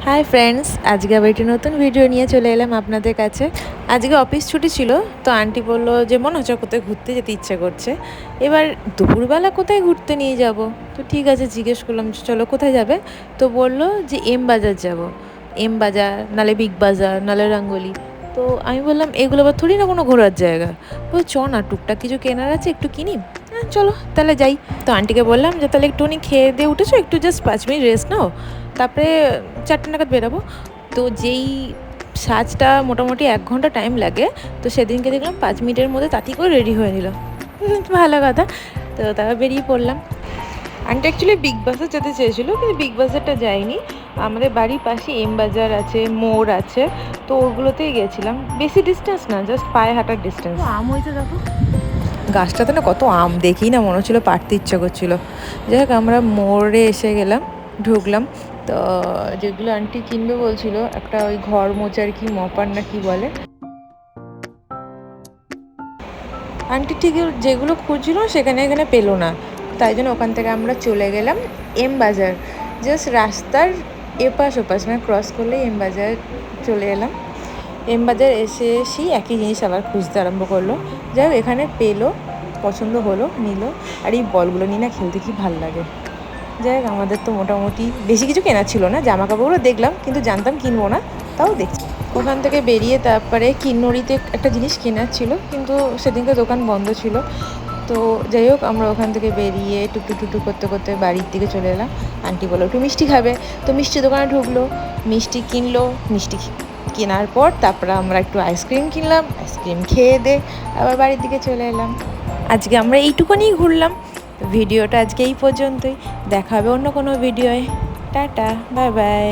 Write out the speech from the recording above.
Hi friends, আজকে আবার একটি নতুন ভিডিও নিয়ে চলে এলাম আপনাদের কাছে। আজকে অফিস ছুটি ছিল, তো আন্টি বললো যে মনে হচ্ছে কোথায় ঘুরতে যেতে ইচ্ছে করছে। এবার দুপুরবেলা কোথায় ঘুরতে নিয়ে যাব, তো ঠিক আছে জিজ্ঞেস করলাম যে চলো কোথায় যাবে। তো বললো যে এম বাজার যাব, এম বাজার নালে বিগ বাজার নালে রাঙ্গলি। তো আমি বললাম এগুলো আবার থোড়ি না কোনো ঘোরার জায়গা। ও চ না, টুকটাক কিছু কেনার আছে, একটু কিনি। হ্যাঁ চলো তাহলে যাই। তো আন্টিকে বললাম যে তাহলে একটুখানি খেয়ে দিয়ে উঠেছো, একটু জাস্ট 5 মিনিট রেস্ট নাও, তারপরে 4টে নাগাদ বেরাবো। তো যেই সাজটা মোটামুটি 1 ঘন্টা টাইম লাগে, তো সেদিনকে দেখলাম 5 মিনিটের মধ্যে তাঁতি করে রেডি হয়ে নিল। ভালো কথা। তো তারপর বেরিয়ে পড়লাম। আন্টি অ্যাকচুয়ালি বিগ বাজার যেতে চেয়েছিলো, কিন্তু বিগ বাজারটা যাইনি। আমাদের বাড়ির পাশে এম বাজার আছে, মোড় আছে, তো ওগুলোতেই গেছিলাম। বেশি ডিস্টেন্স না, জাস্ট পায়ে হাঁটার ডিস্টেন্স। আম হয়েছে দেখো, গাছটাতে না কত আম, দেখি না মনে হচ্ছিলো পাড়তে ইচ্ছা করছিলো। যাই হোক আমরা মোড়ে এসে গেলাম, ঢুকলাম। তো যেগুলো আন্টি কিনবে বলছিল, একটা ওই ঘর মোচার কি মপার না কি বলে, আন্টি ঠিক যেগুলো খুঁজছিল সেখানে এখানে পেলো না, তাই জন্য ওখান থেকে আমরা চলে গেলাম এম বাজার। জাস্ট রাস্তার এপাশ ওপাশ মানে ক্রস করলে এম বাজার চলে এলাম। এম বাজার এসে একই জিনিস আবার খুঁজতে আরম্ভ করলো। যাই হোক এখানে পেলো, পছন্দ হলো, নিল। আর এই বলগুলো নিয়ে না খেলতে কি ভাল লাগে। যাই হোক আমাদের তো মোটামুটি বেশি কিছু কেনার ছিল না, জামা কাপড়গুলো দেখলাম কিন্তু জানতাম কিনবো না, তাও দেখছি। ওখান থেকে বেরিয়ে তারপরে কিন্নরিতে একটা জিনিস কেনার ছিল, কিন্তু সেদিনকে দোকান বন্ধ ছিল। তো যাই হোক আমরা ওখান থেকে বেরিয়ে টুকটুক টুকটুক করতে করতে বাড়ির দিকে চলে এলাম। আন্টি বললো একটু মিষ্টি খাবে, তো মিষ্টি দোকানে ঢুকলো, মিষ্টি কিনলো। মিষ্টি কেনার পর তারপরে আমরা একটু আইসক্রিম কিনলাম, আইসক্রিম খেয়ে দে আবার বাড়ির দিকে চলে এলাম। আজকে আমরা এইটুকুনি ঘুরলাম। ভিডিওটা আজকে এই পর্যন্তই, দেখা হবে অন্য কোনো ভিডিওয়। Tata, bye bye.